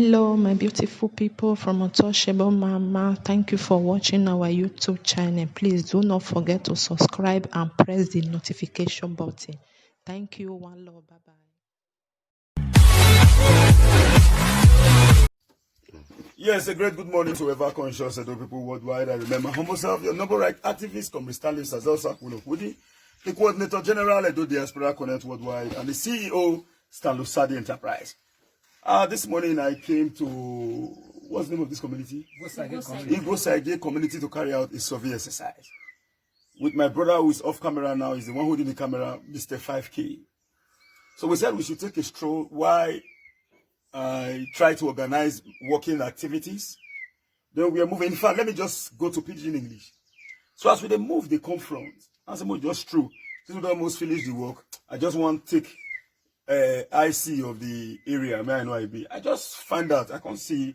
Hello, my beautiful people from Untouchable Mama. Thank you for watching our YouTube channel. Please do not forget to subscribe and press the notification button. Thank you. One love. Bye bye. Yes, a great good morning to ever conscious Edo people worldwide. I remember humble self, your number right activist, Comrade Stanley Sazelsa Kulokudi, the Coordinator General Edo Diaspora Connect Worldwide, and the CEO, Stanley Sadi Enterprise. This morning I came to, what's the name of this community? Igbo Saige community to carry out a survey exercise. With my brother who is off camera now, is the one holding the camera, Mr. 5K. So we said we should take a stroll while I try to organize working activities. Then we are moving. In fact, let me just go to Pidgin English. So as we move, they confront. And some just true. Since we almost finished the work, I just want to take IC of the area. May I know I be? I just find out I can't see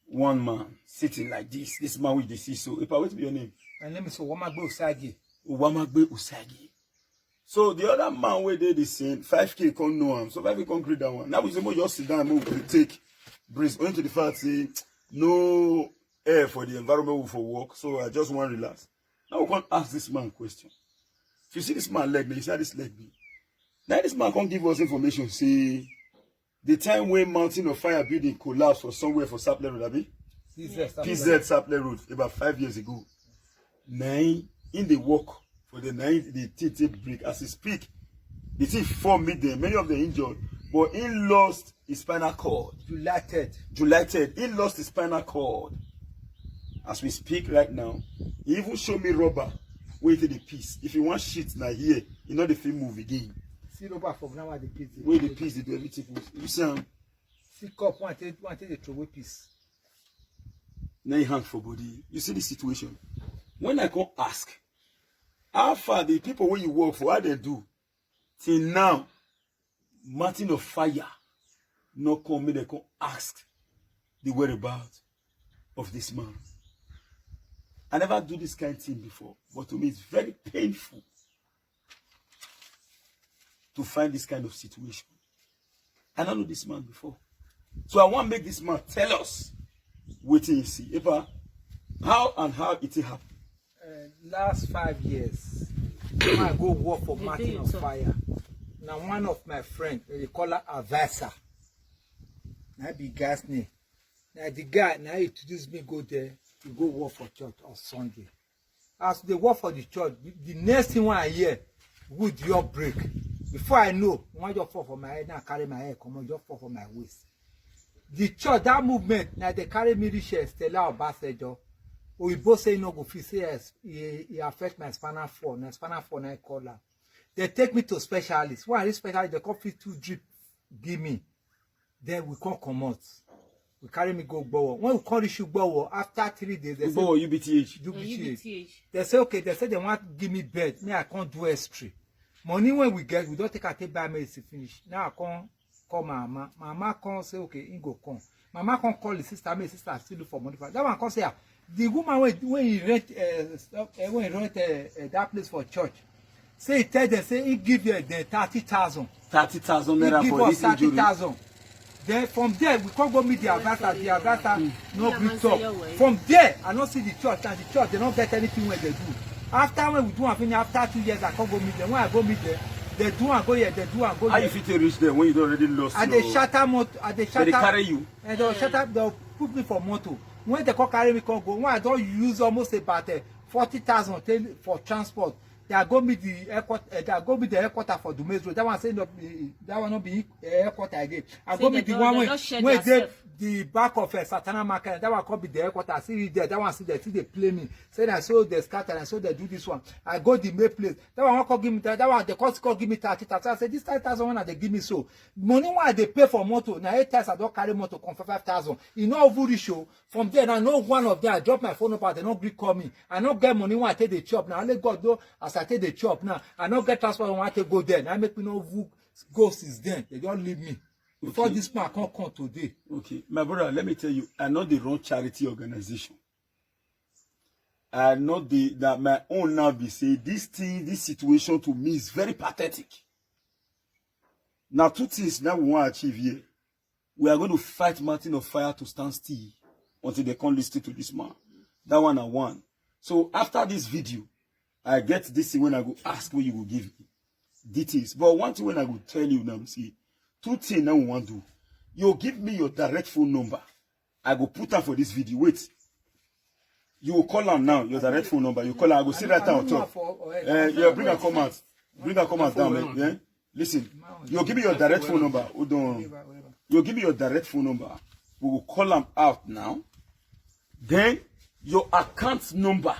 one man sitting like this. This man with the see. So if I wait to be your name. My name is Owamagbe Usagi. Owamagbe Usagi. So the other man where they the same 5K can't know him. So 5K can't create that one. Now we say just sit down and we take breeze. Owing to the fact say no air for the environment for work. So I just want to relax. Now we can't ask this man a question. If you see this man leg, you see how this leg be. Now this man can't give us information. Say the time when Mountain of Fire building collapsed for somewhere for Sapler Road, Abi? PZ Sapler Road about 5 years ago. Nine in the work for the night the TT break as he speak. The thief fall midday, many of them injured, but he lost his spinal cord. July 3rd. He lost his spinal cord. As we speak right now, he even showed me rubber waiting the piece. If you want shit now here, you know the film move again. See rubber from now at the piece. Where the piece they do everything. You see him? See cup one take the throw piece. Now he hang for body. You see the situation. When I come ask, how far the people where you work for, how they do, till now, Mountain of Fire, no come me, they come ask the whereabouts of this man. I never do this kind of thing before, but to me it's very painful to find this kind of situation. I don't know this man before. So I want to make this man tell us what he see. Ever, how it happened? Last 5 years, I go work for Mountain of Fire. Now one of my friends, they call her Avasa. Now be gas name. Now the guy now he introduced me go there to go work for church on Sunday. As they work for the church, the next thing when I hear, wood your break. Before I know, one just fall for my head, now carry my head, come on, just fall for my waist. The church, that movement, now they carry me reach Stella Obasanjo. We both say no go fit say yes, he affect my spinal cord. My spinal cord I call her. They take me to specialists. When I reach specialist, they come fit 2 drip, give me. Then we come out. We carry me go Gbowo. When we come reach Gbowo, after 3 days, they say UBTH. They say okay. They say they want to give me bed. Me I can't do S3. Money when we get, we don't take buy medicine finish. Now I can't call mama. Mama can't say okay, he go come. Mama can't call the sister. My sister still look for money for that one. Can't say the woman when he rent that place for church, say he tell them say he give you the 30,000. 30,000 naira for this injury. 30,000. Then from there we can't go meet the Avata. The Avata no big talk. From there I don't see the church and the church they don't get anything when they do. After when we do and finish after 2 years I can't go meet them. When I go meet them, they do and go here. They do and go. How you fit reach there when you don't already lost? And they shatter motor. And they shatter. So they carry you. And they'll shatter. They'll put me for motor. When they come carry me, come go. When I don't use almost about 40,000 for transport, they are going to be the airport. They are going to be the headquarters for Dumais Road. That one say not be. That one not be headquarters again. I'm going to be the one when they the back of Satana Market. That one come be the headquarters. See there. That one see they play me. Say that so they scatter and so they do this one. I go the main place. That one come give me that one. The cost give me 30,000. I say this 30,000 one they give me so money why they pay for motor. Now 8 times I don't carry motor come for 5,000. You know who show from there. Now no one of them. I drop my phone up. They don't call me. I don't get money when I take the chop. Now only God though as I take the chop now. I don't get transport when I take go there. Now make me know who go since then. They don't leave me. Before okay. This man can't come today. Okay, my brother, let me tell you, I know the wrong charity organization. I know that my own now be say this thing, this situation to me is very pathetic. Now, 2 things now we want to achieve here. We are going to fight Mountain of Fire to stand still until they can't listen to this man. That one and one. So after this video, I get this thing when I go ask what you will give me. Details. But one thing when I will tell you now, see, two things now we want to do. You give me your direct phone number. I go put that for this video. Wait. You will call them now, your direct phone number. You call her, I go see right down on top. Yeah, bring a comment. Bring a comment down, man. Yeah? Listen, you give me your direct phone number. Hold on. You give me your direct phone number. We will call them out now. Then your account number.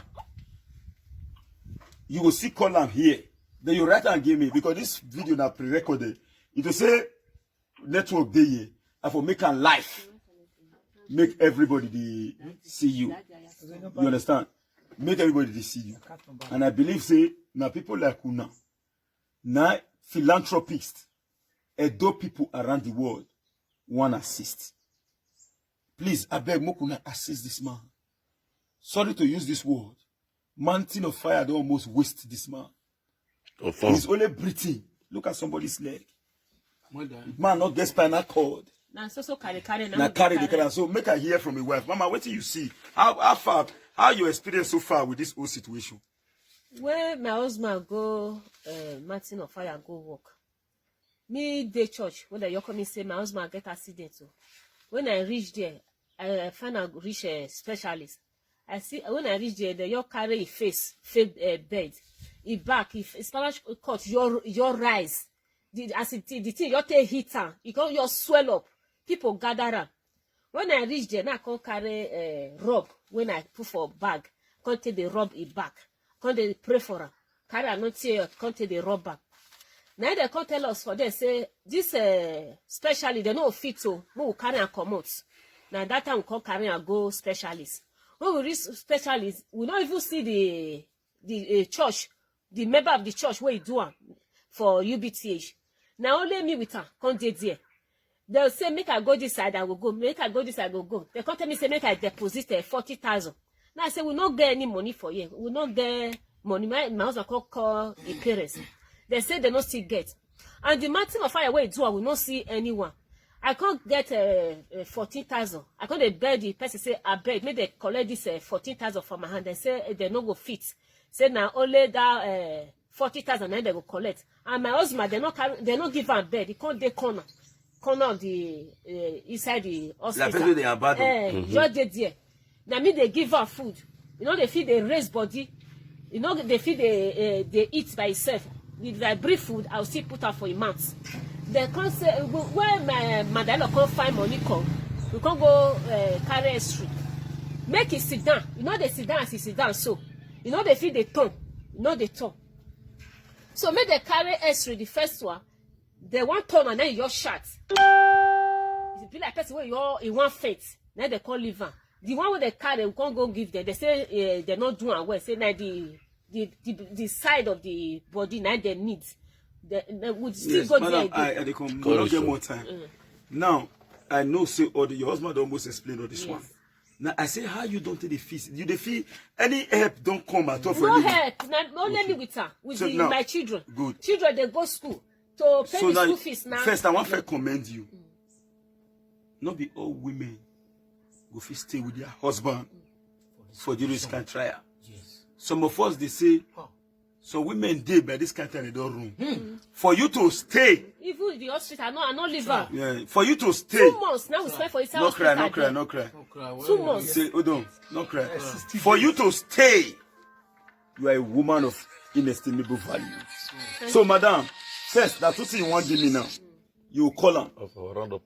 You will see call them here. Then you write and give me because this video now pre-recorded. It will say network day here. I for make a live. Make everybody see you. You understand? Make everybody see you. And I believe say now people like Una, now philanthropists, Edo people around the world want assist. Please, I beg Mokuna assist this man. Sorry to use this word. Mountain of Fire don't almost waste this man. He's only breathing. Look at somebody's leg. Man not get spinal cord. So carry the carry. So make her hear from a wife. Mama, what do you see? How you experience so far with this whole situation? When my husband go Mountain of Fire go work. Me the church when they come say my husband get accident. So when I reach there, I find a reach a specialist. I see when I reach there, they carry a fake bed, a back, if spinal cord, your rise. The thing you take heater, you can your swell up. People gather around. When I reach there, now I can carry rub. When I put for bag, can't take the rub in back. Can't they pray for her? Carry not say can't take the rub back. Now they can't tell us for them say this specially they no fit to we will carry and come out. Now that time we can carry and go specialist. When we reach specialist, we don't even see the church, the member of the church where you do for UBTH. Now only me with her can't dey there. They'll say make I go this side I will go. Make I go this side I will go. They can't tell me say make I deposit 40,000. Now I say we not get any money for you. We not get money. My husband call a parents. They say they not still get. And the Mountain of Fire where you do I will not see anyone. I can't get 14,000. I can't beg the person say I beg. Maybe they collect this 14,000 from my hand. They say they no go fit. Say now only that 40,000 then they go collect. And my husband they not give her bed. They can't dey corner of the inside the hospital. La they are bad. Just there. Now me they give her food. You know they feed the raised body. You know they feed they eat by itself. If I breathe food, I'll still put her for a month. They can't say where my mother can't find money come. We can't go carry history. Make it sit down. You know they sit down as he sit down so. You know they feed the tongue. You know the tongue. So make they carry history the first one. They want turn and then you shot. It be like person where you in one faint. Then they call liver. The one where they carry, we can't go give them. They say they're not doing well. Say now the side of the body now they need. They would still go madam, there. I don't get more time. Now I know say your husband almost explained all this one. Now I say how you don't take the fees. You the fee any help don't come at all for no help. Not only me with her, with so now, my children. Good. Children they go school to pay so the now, school fees now. First I want to commend you. Not be all women go fit stay with their husband for this kind of trial. Yes. Some of us they say so women dey by this kind of in the room. For you to stay. Even the hospital, I not live her. Yeah. For you to stay. 2 months now we spend for inside hospital. No cry. 2 months. Say, hold on, no cry. For you to stay, you are a woman of inestimable value. So, madam, first, that's what you want to give me now. You call her.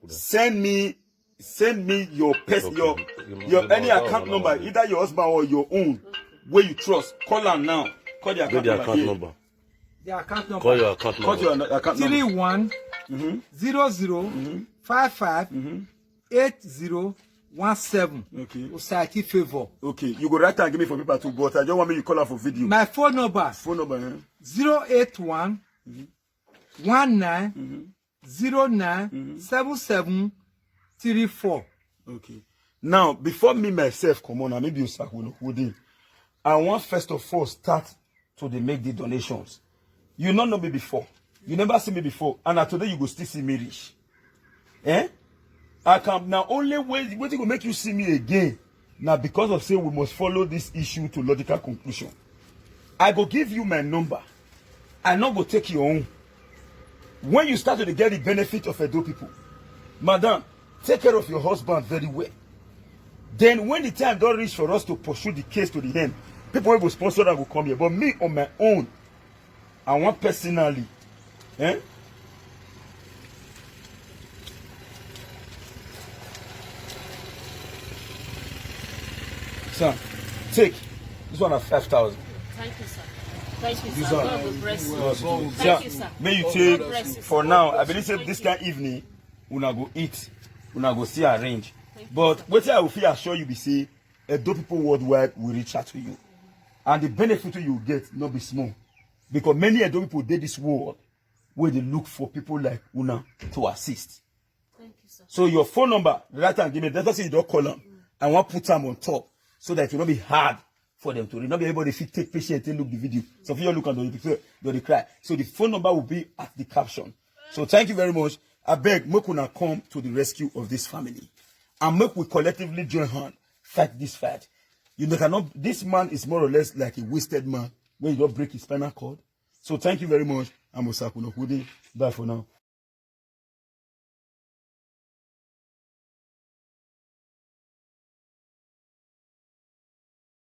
Send me your any account number, either your husband or your own, where you trust. Call her now. Call the account number. The account number. Call your account number. Call your account number. 31 00 55 8017. Okay. Society Favor. Okay. You go right and give me for people too, but I don't want me to call her for video. My phone number. Phone number. 081 19 09 77 34. Okay. Now, before me myself come on, and maybe you start with I want first of all start to make the donations. You not know me before. You never see me before. And today you go still see me rich. Eh? I can now only wait to make you see me again. Now because of say we must follow this issue to logical conclusion. I go give you my number. I not go take your own. When you start to get the benefit of Edo people, madam, take care of your husband very well. Then when the time don't reach for us to pursue the case to the end, people will sponsor that will come here. But me on my own, I want personally, Son, take this one at 5,000. Thank you, sir. Thank you, This sir. one. God will bless you. Sir, Thank you, sir. may you God take bless you, for sir. now. God I bless believe you. say Thank this you. kind of evening, una go eat, una go see arrange. But what I will feel assure you be say, Edo people worldwide will reach out to you, and the benefit you get not be small, because many Edo people did this world where they look for people like una to assist. Thank you, sir. So your phone number, right and give me. That's say you don't call them. I want to put them on top so that it will not be hard for them to read. Not be everybody fit take patient and look the video. So if you look at the cry. So the phone number will be at the caption. So thank you very much. I beg, make una come to the rescue of this family, and make we collectively join hand fight this fight. You know, cannot. This man is more or less like a wasted man when you don't break his spinal cord. So thank you very much. I'm Osakuna Hudi. Bye for now.